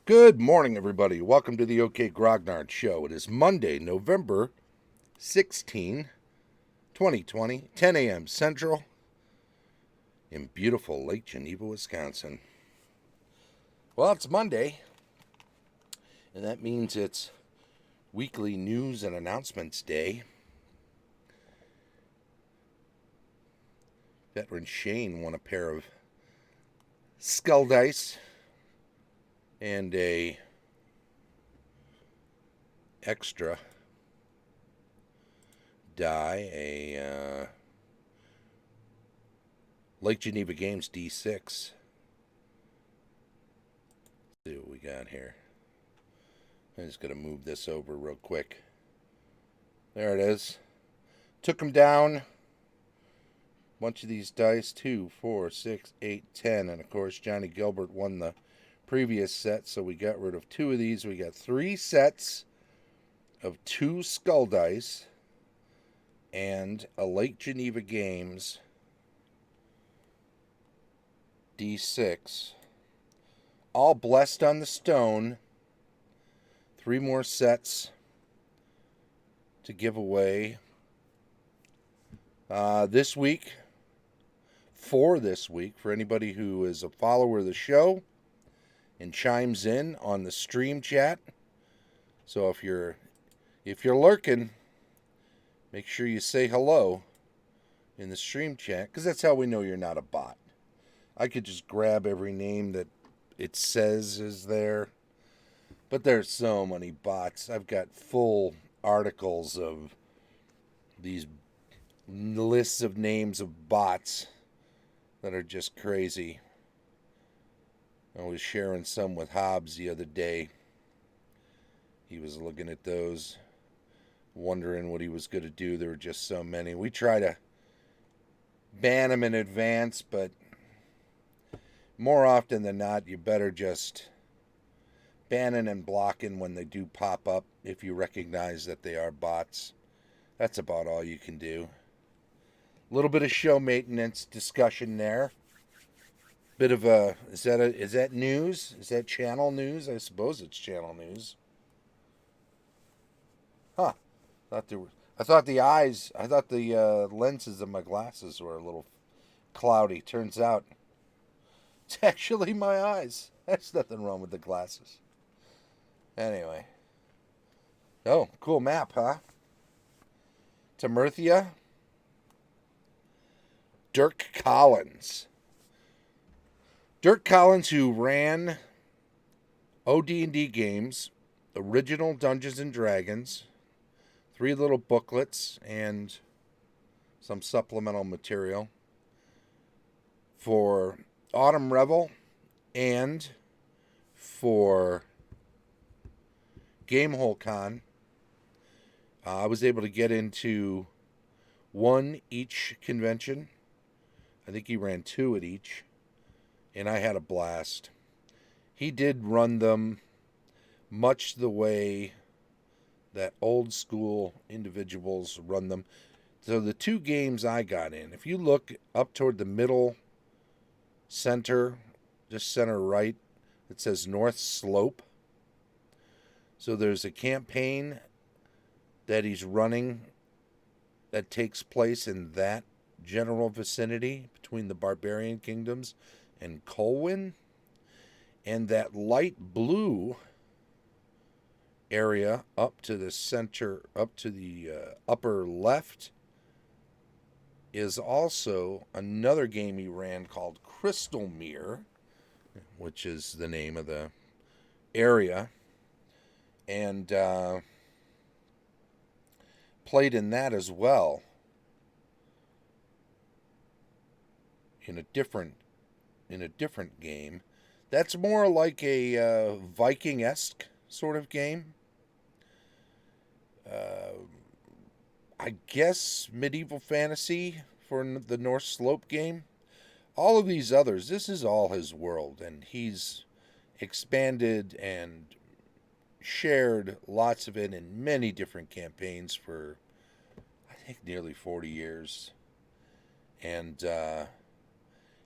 Good morning, everybody. Welcome to the OK Grognard Show. It is Monday, November 16, 2020, 10 a.m. Central in beautiful Lake Geneva, Wisconsin. Well, it's Monday, and that means it's weekly news and announcements day. Veteran Shane won a pair of skull dice and a extra die, a Lake Geneva Games D6. Let's see what we got here. I'm just going to move this over real quick. There it is. Took him down. Bunch of these dice, 2, 4, 6, 8, 10. And of course, Johnny Gilbert won the previous set, so we got rid of 2 of these. We got 3 sets of 2 skull dice and a Lake Geneva Games D6. All blessed on the stone. 3 more sets to give away this week. For anybody who is a follower of the show and chimes in on the stream chat. So if you're lurking, make sure you say hello in the stream chat, because that's how we know you're not a bot. I could just grab every name that it says is there, but there's so many bots. I've got full articles of these lists of names of bots that are just crazy. I was sharing some with Hobbs the other day. He was looking at those, wondering what he was going to do. There were just so many. We try to ban them in advance, but more often than not, you better just banning and blocking when they do pop up if you recognize that they are bots. That's about all you can do. A little bit of show maintenance discussion there. Bit of a is that news? Is that channel news? I suppose it's channel news. Huh. I thought the lenses of my glasses were a little cloudy. Turns out it's actually my eyes. There's nothing wrong with the glasses. Anyway. Oh, cool map, huh? Timurthia. Dirk Collins. Dirk Collins, who ran OD&D games, original Dungeons and Dragons, 3 little booklets, and some supplemental material for Autumn Revel and for Gamehole Con. I was able to get into 1 each convention. I think he ran 2 at each, and I had a blast. He did run them much the way that old school individuals run them. So the 2 games I got in, if you look up toward the middle center, just center right, it says North Slope. So there's a campaign that he's running that takes place in that general vicinity between the Barbarian Kingdoms and Colwyn. And that light blue area up to the center, up to the upper left, is also another game he ran called Crystal Mere, which is the name of the area, and played in that as well in a different game. That's more like a Viking-esque sort of game. I guess medieval fantasy for the North Slope game. All of these others, this is all his world, and he's expanded and shared lots of it in many different campaigns for, I think, nearly 40 years. And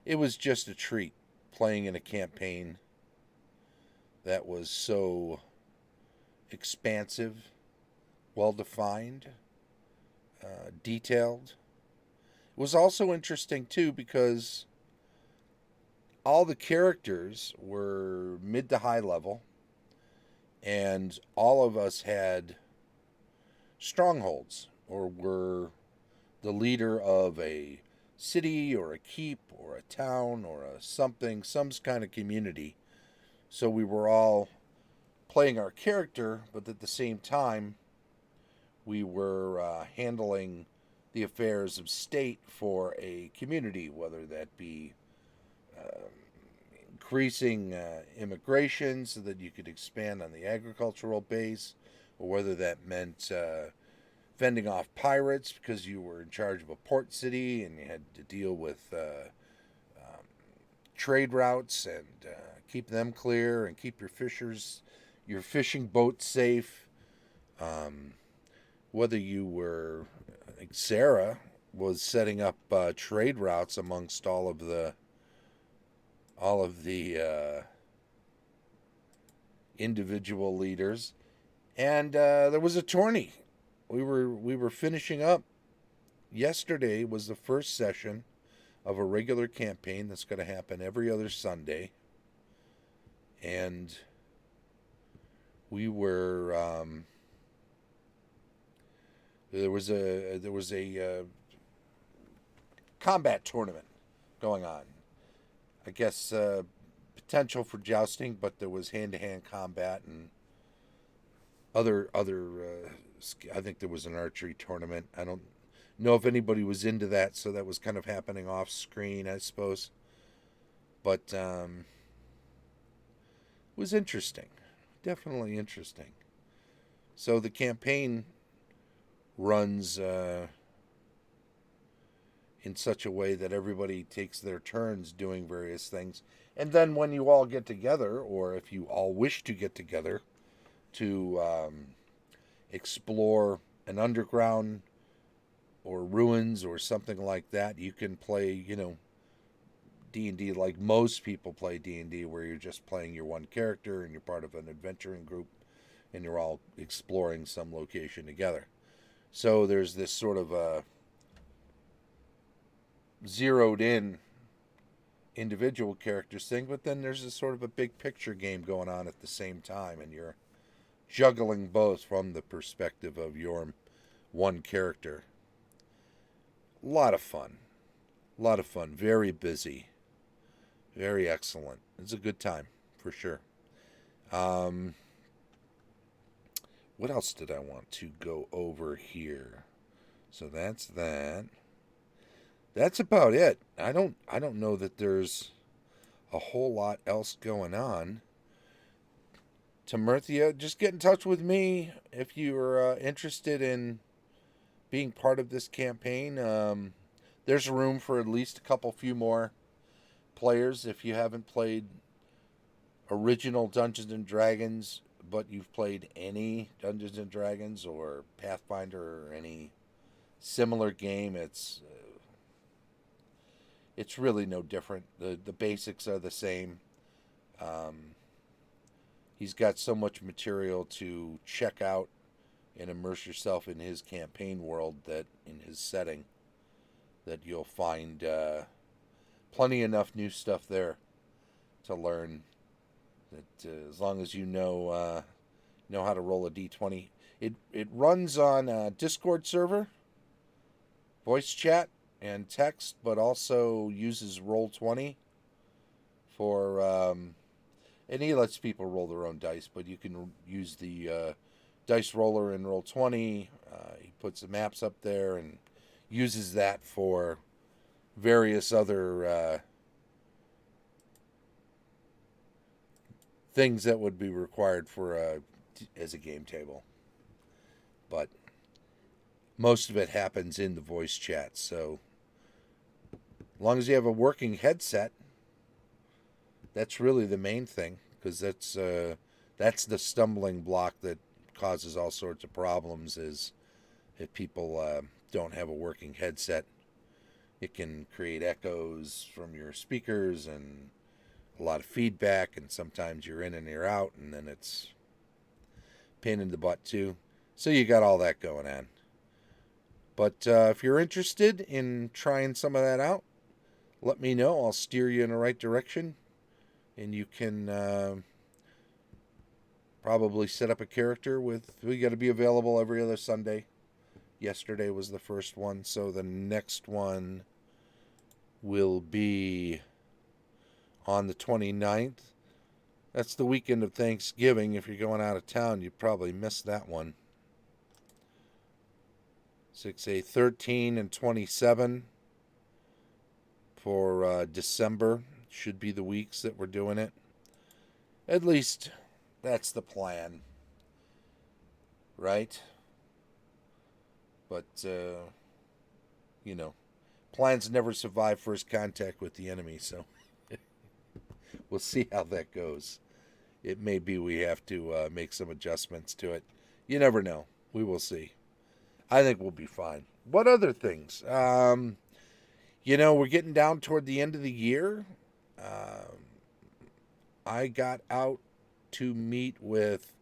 it was just a treat playing in a campaign that was so expansive, well defined, detailed. It was also interesting too because all the characters were mid to high level, and all of us had strongholds or were the leader of a city or a keep or a town or a something, some kind of community. So we were all playing our character, but at the same time, we were handling the affairs of state for a community, whether that be uh, increasing immigration so that you could expand on the agricultural base, or whether that meant fending off pirates because you were in charge of a port city and you had to deal with trade routes and keep them clear and keep your fishing boats safe. Um, whether you were, I think Sarah was setting up trade routes amongst all of the individual leaders, and there was a tourney. We were finishing up. Yesterday was the first session of a regular campaign that's going to happen every other Sunday, and we were there was a combat tournament going on. I guess potential for jousting, but there was hand to hand combat and other. I think there was an archery tournament. I don't know if anybody was into that, so that was kind of happening off screen, I suppose. But it was interesting, definitely interesting. So the campaign runs in such a way that everybody takes their turns doing various things. And then when you all get together, or if you all wish to get together to explore an underground or ruins or something like that, you can play, D&D like most people play D&D, where you're just playing your one character and you're part of an adventuring group and you're all exploring some location together. So there's this sort of zeroed in individual characters thing, but then there's a sort of a big picture game going on at the same time, and you're juggling both from the perspective of your one character. A lot of fun. A lot of fun. Very busy. Very excellent. It's a good time, for sure. Um, what else did I want to go over here? So that's that. That's about it. I don't know that there's a whole lot else going on. Timurthia, just get in touch with me if you're interested in being part of this campaign. There's room for at least a few more players if you haven't played original Dungeons and Dragons, but you've played any Dungeons and Dragons or Pathfinder or any similar game. It's really no different. The basics are the same. Um, he's got so much material to check out and immerse yourself in his campaign world, that in his setting, that you'll find plenty enough new stuff there to learn. That as long as you know how to roll a d20, it runs on a Discord server, voice chat, and text, but also uses Roll20 for and he lets people roll their own dice, but you can use the dice roller in Roll20. He puts the maps up there and uses that for various other things that would be required for as a game table. But most of it happens in the voice chat, so as long as you have a working headset, that's really the main thing, because that's the stumbling block that causes all sorts of problems. Is if people don't have a working headset, it can create echoes from your speakers and a lot of feedback, and sometimes you're in and you're out, and then it's pain in the butt too. So you got all that going on. But if you're interested in trying some of that out, let me know. I'll steer you in the right direction, and you can probably set up a character with. We got to be available every other Sunday. Yesterday was the first one, so the next one will be on the 29th. That's the weekend of Thanksgiving. If you're going out of town, you probably missed that one. 6, 8, 13, and 27 for December should be the weeks that we're doing it. At least that's the plan, right? But, you know, plans never survive first contact with the enemy, so we'll see how that goes. It may be we have to make some adjustments to it. You never know. We will see. I think we'll be fine. What other things? You know, we're getting down toward the end of the year. I got out to meet with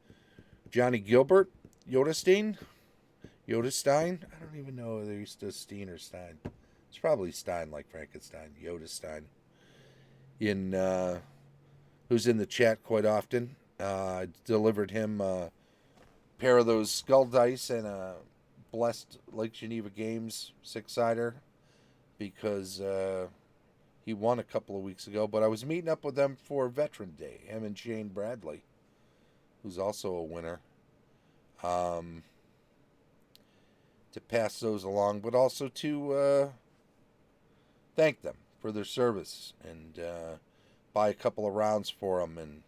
Johnny Gilbert, Yodestein. I don't even know whether he's still Steen or Stein. It's probably Stein, like Frankenstein. Yodestein. Who's in the chat quite often. I delivered him a pair of those skull dice and a blessed Lake Geneva Games 6-sider because he won a couple of weeks ago. But I was meeting up with them for Veteran Day, him and Shane Bradley, who's also a winner, to pass those along, but also to thank them for their service and buy a couple of rounds for them and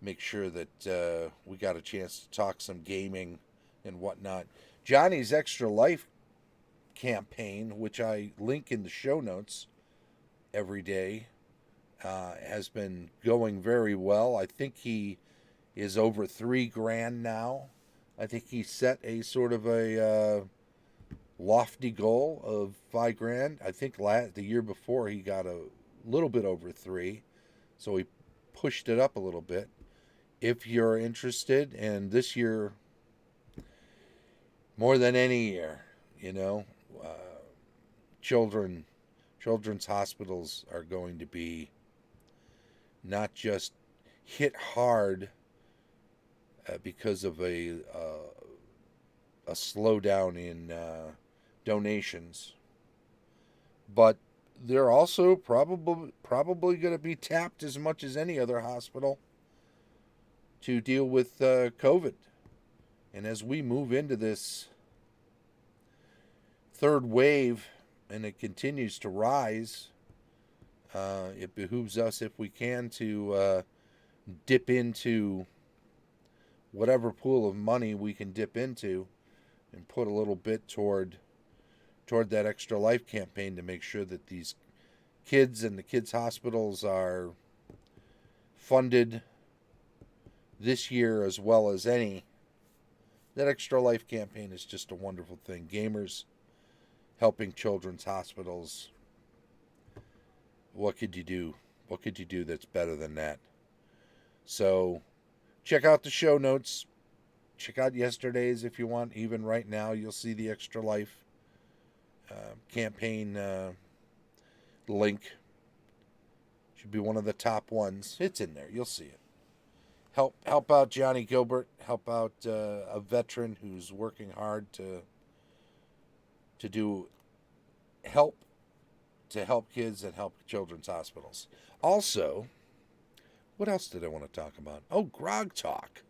make sure that we got a chance to talk some gaming and whatnot. Johnny's Extra Life campaign, which I link in the show notes every day, has been going very well. I think he is over $3,000 now. I think he set a sort of a lofty goal of $5,000. I think the year before he got a little bit over 3, so he pushed it up a little bit. If you're interested, and this year, more than any year, you know, children's hospitals are going to be not just hit hard because of a slowdown in donations, but they're also probably going to be tapped as much as any other hospital to deal with COVID. And as we move into this third wave and it continues to rise, it behooves us, if we can, to dip into whatever pool of money we can dip into and put a little bit toward that Extra Life campaign to make sure that these kids and the kids' hospitals are funded this year as well as any. That Extra Life campaign is just a wonderful thing. Gamers helping children's hospitals. What could you do? What could you do that's better than that? So check out the show notes. Check out yesterday's if you want. Even right now, you'll see the Extra Life campaign link. Should be one of the top ones. It's in there. You'll see it. Help out Johnny Gilbert. Help out a veteran who's working hard to help kids and help children's hospitals. Also, what else did I want to talk about? Oh, Grog Talk.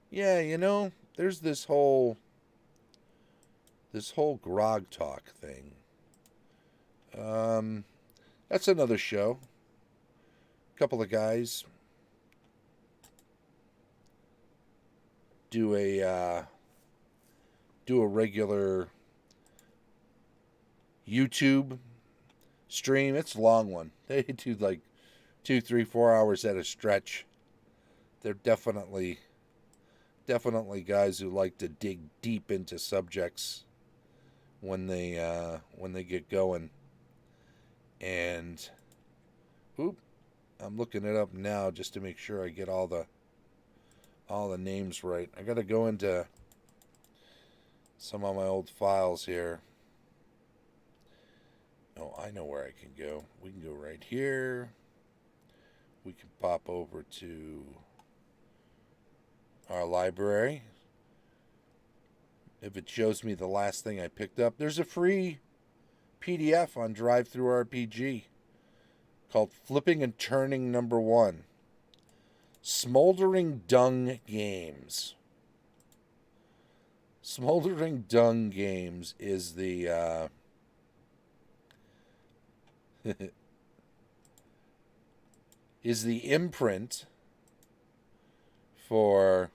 Yeah, you know, there's this whole Grog Talk thing. That's another show. A couple of guys do a regular YouTube stream. It's a long one. They do like 2, 3, 4 hours at a stretch. They're definitely guys who like to dig deep into subjects when they get going. And I'm looking it up now just to make sure I get all the names right. I got to go into some of my old files here. Oh, I know where I can go. We can go right here. We can pop over to our library. If it shows me the last thing I picked up, there's a free PDF on DriveThruRPG called Flipping and Turning Number 1. Smoldering Dung Games. Smoldering Dung Games is the is the imprint for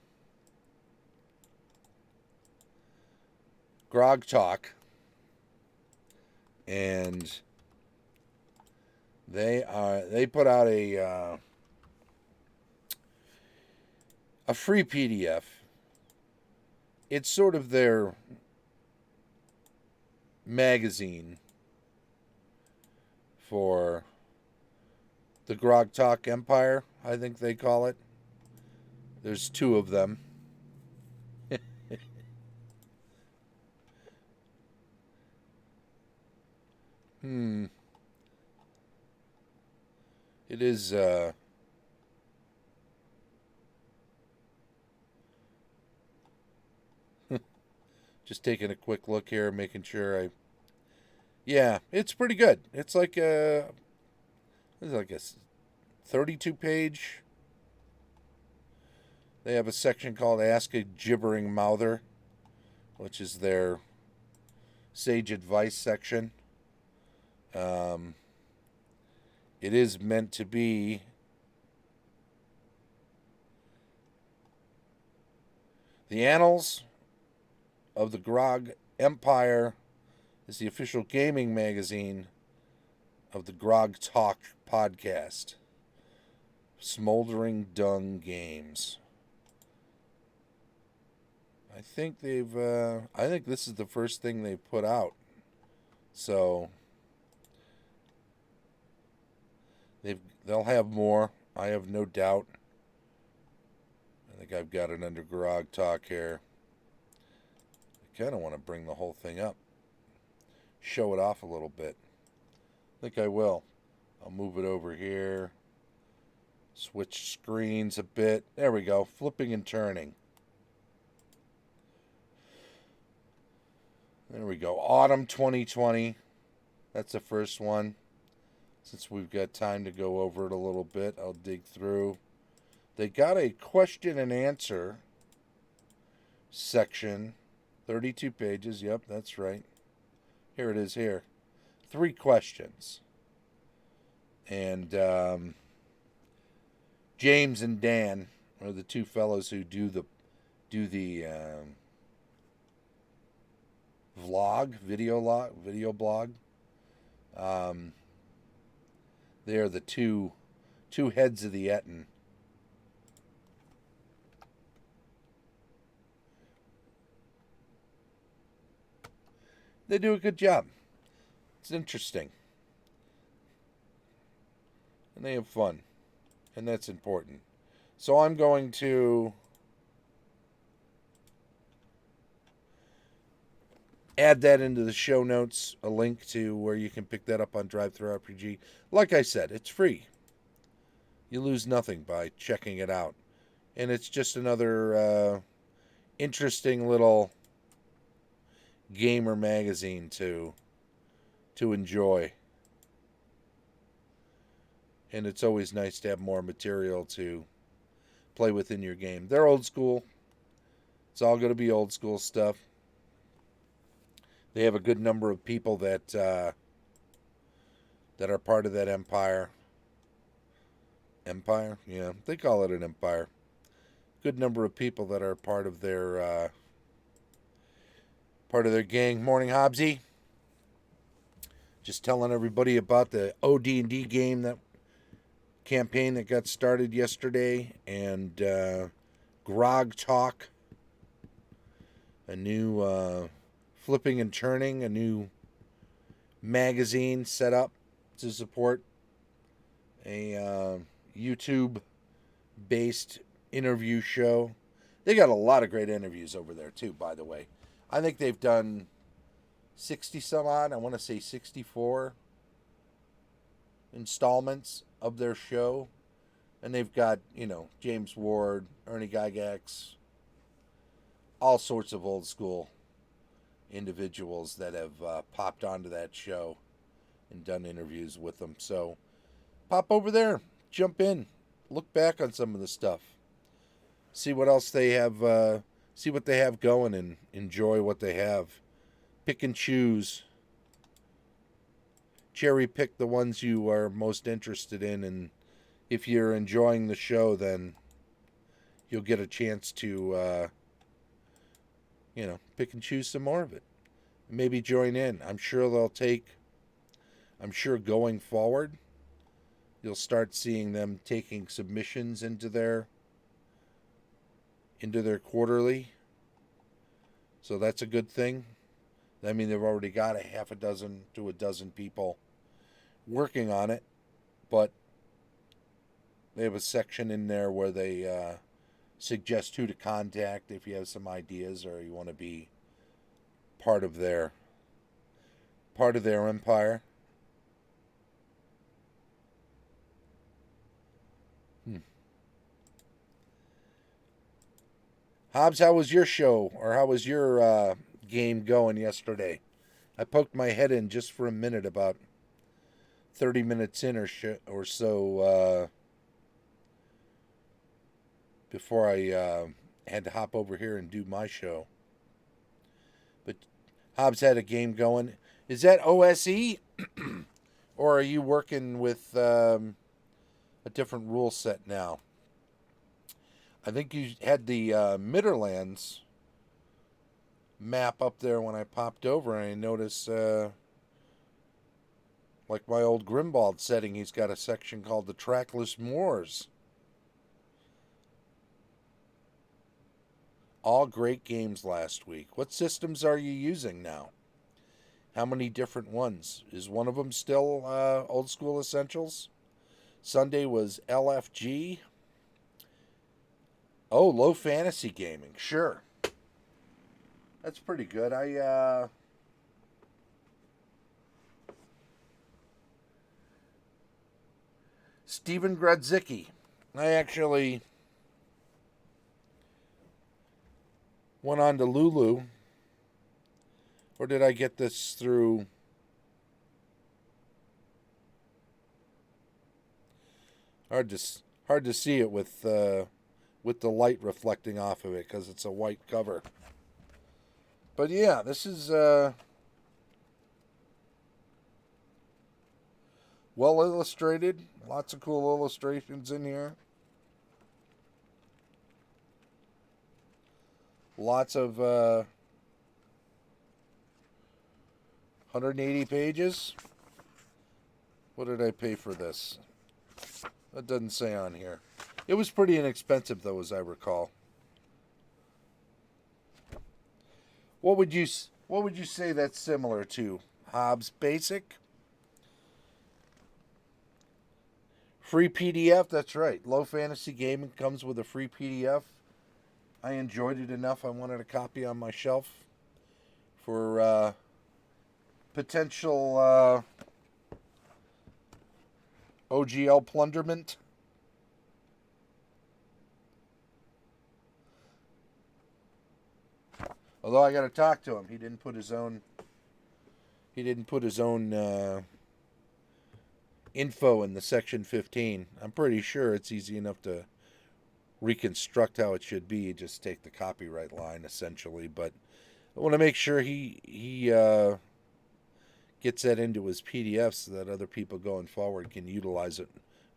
Grog Talk, and they put out a free PDF. It's sort of their magazine for the Grog Talk Empire, I think they call it. There's 2 of them. It is just taking a quick look here, making sure yeah, it's pretty good. It's like a 32 page. They have a section called Ask a Gibbering Mouther, which is their sage advice section. It is meant to be the annals of the Grog Empire. Is the official gaming magazine of the Grog Talk podcast. Smoldering Dung Games. I think I think this is the first thing they've put out. So they'll have more. I have no doubt. I think I've got it under Grog Talk here. I kind of want to bring the whole thing up. Show it off a little bit. I think I will. I'll move it over here. Switch screens a bit. There we go. Flipping and turning. There we go. Autumn 2020. That's the first one. Since we've got time to go over it a little bit, I'll dig through. They got a question and answer section. 32 pages. Yep, that's right. Here it is here. 3 questions. And James and Dan are the 2 fellows who do the video blog. They are the two heads of the Etten. They do a good job. It's interesting. And they have fun. And that's important. So I'm going to add that into the show notes, a link to where you can pick that up on DriveThruRPG. Like I said, it's free. You lose nothing by checking it out. And it's just another interesting little gamer magazine to enjoy. And it's always nice to have more material to play with in your game. They're old school. It's all going to be old school stuff. They have a good number of people that are part of that empire. Empire? Yeah, they call it an empire. Good number of people that are part of their gang. Morning, Hobbsy. Just telling everybody about the OD&D game campaign that got started yesterday, and Grog Talk, a new flipping and turning, a new magazine set up to support a YouTube-based interview show. They got a lot of great interviews over there, too, by the way. I think they've done 60 some odd, I want to say 64 installments of their show. And they've got, James Ward, Ernie Gygax, all sorts of old school individuals that have popped onto that show and done interviews with them. So pop over there, jump in, look back on some of the stuff, see what else they have, see what they have going, and enjoy what they have. Pick and choose, cherry pick the ones you are most interested in, and if you're enjoying the show, then you'll get a chance to pick and choose some more of it. Maybe join in. I'm sure going forward, you'll start seeing them taking submissions into their quarterly. So that's a good thing. I mean, they've already got a half a dozen to a dozen people working on it, but they have a section in there where they suggest who to contact if you have some ideas or you want to be part of their empire. Hobbs, how was your show, or how was your game going yesterday? I poked my head in just for a minute, about 30 minutes in or so, before I had to hop over here and do my show. But Hobbs had a game going. Is that OSE? Or are you working with a different rule set now? I think you had the Midderlands map up there when I popped over, and I noticed, like my old Grimbald setting, he's got a section called the Trackless Moors. All great games last week. What systems are you using now? How many different ones? Is one of them still Old School Essentials? Sunday was LFG. Oh, Low Fantasy Gaming. Sure. That's pretty good. Steven Gradzicki. I actually went on to Lulu. Or did I get this through? Hard to see it with the light reflecting off of it because it's a white cover. But yeah, this is well illustrated. Lots of cool illustrations in here. Lots of 180 pages. What did I pay for this? That doesn't say on here. It was pretty inexpensive, though, as I recall. What would you say that's similar to? Hobbs Basic? Free PDF, that's right. Low Fantasy Gaming comes with a free PDF. I enjoyed it enough, I wanted a copy on my shelf for potential OGL plunderment. Although I got to talk to him, he didn't put his own info in the section 15. I'm pretty sure it's easy enough to reconstruct how it should be. You just take the copyright line essentially, but I want to make sure he gets that into his PDF so that other people going forward can utilize it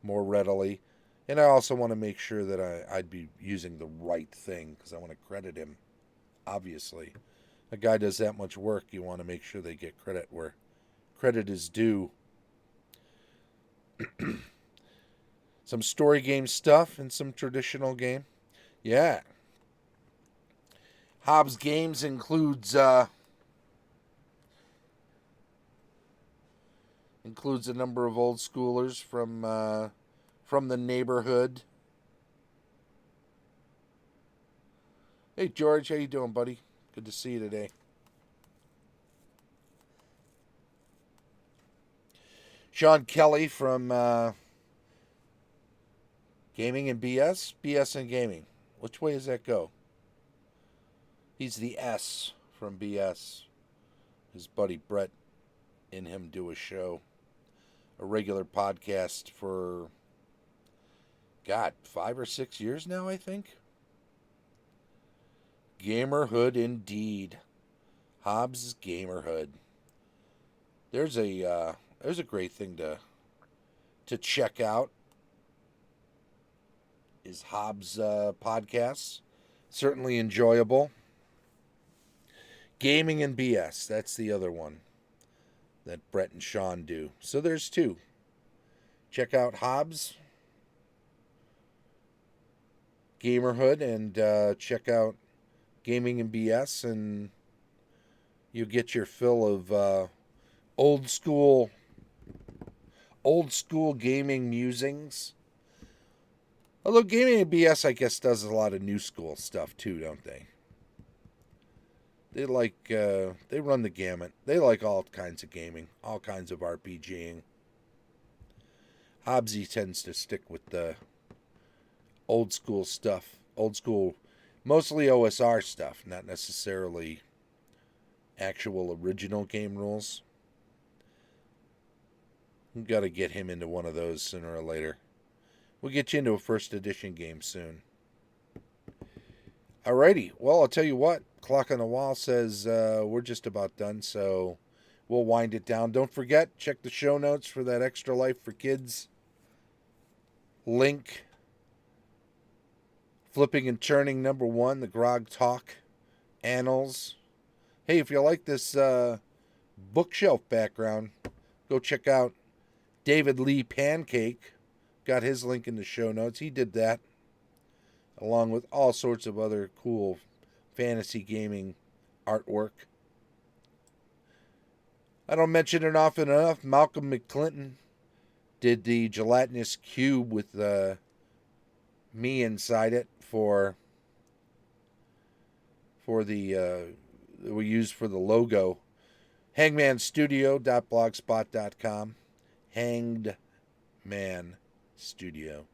more readily. And I also want to make sure that I'd be using the right thing because I want to credit him. Obviously, a guy does that much work, you want to make sure they get credit where credit is due. Some story game stuff and some traditional game. Yeah. Hobbs Games includes a number of old schoolers from from the neighborhood. Hey, George, how you doing, buddy? Good to see you today. Sean Kelly from Gaming and BS? BS and Gaming. Which way does that go? He's the S from BS. His buddy Brett and him do a show. A regular podcast for, God, 5 or 6 years now, I think. Gamerhood indeed. Hobbs' Gamerhood. There's a great thing to check out. Is Hobbs' podcasts. Certainly enjoyable. Gaming and BS. That's the other one that Brett and Sean do. So there's two. Check out Hobbs' Gamerhood and check out Gaming and BS, and you get your fill of old school gaming musings. Although Gaming and BS, I guess, does a lot of new school stuff too, don't they? They they run the gamut. They like all kinds of gaming, all kinds of RPGing. Hobbsy tends to stick with the old school stuff. Old school, mostly OSR stuff, not necessarily actual original game rules. We've got to get him into one of those sooner or later. We'll get you into a first edition game soon. Alrighty, well, I'll tell you what. Clock on the wall says we're just about done, so we'll wind it down. Don't forget, check the show notes for that Extra Life for Kids link. Flipping and Turning #1, the Grog Talk Annals. Hey, if you like this bookshelf background, go check out David Lee Pancake. Got his link in the show notes. He did that, along with all sorts of other cool fantasy gaming artwork. I don't mention it often enough. Malcolm McClinton did the gelatinous cube with me inside it for the we used for the logo. Hangmanstudio.blogspot.com. Hanged Man Studio.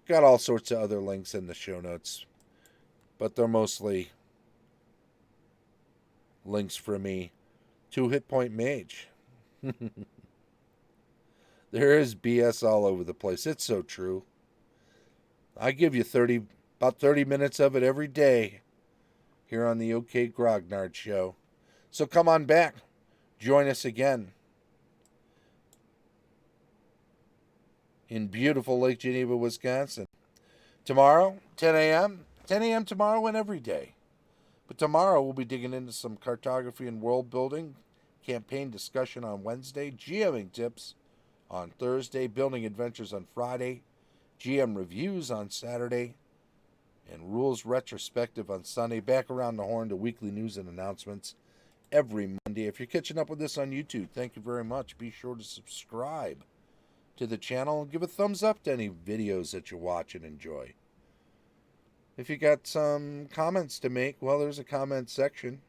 Got all sorts of other links in the show notes, but they're mostly links for me. 2 Hit Point Mage. There is BS all over the place. It's so true. I give you about 30 minutes of it every day here on the OK Grognard Show. So come on back. Join us again in beautiful Lake Geneva, Wisconsin. Tomorrow, 10 a.m. 10 a.m. tomorrow and every day. But tomorrow we'll be digging into some cartography and world building, campaign discussion on Wednesday, GMing tips on Thursday, building adventures on Friday, GM reviews on Saturday, and rules retrospective on Sunday. Back around the horn to weekly news and announcements every Monday. If you're catching up with this on YouTube, thank you very much. Be sure to subscribe to the channel and give a thumbs up to any videos that you watch and enjoy. If you got some comments to make, well, there's a comment section.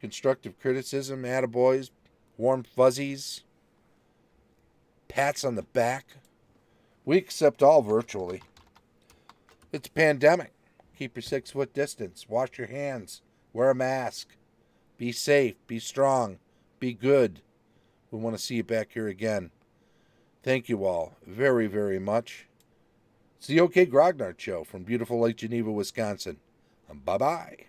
Constructive criticism, attaboys, warm fuzzies, pats on the back. We accept all virtually. It's a pandemic. Keep your 6-foot distance. Wash your hands. Wear a mask. Be safe. Be strong. Be good. We want to see you back here again. Thank you all very, very much. It's the OK Grognard Show from beautiful Lake Geneva, Wisconsin. Bye-bye.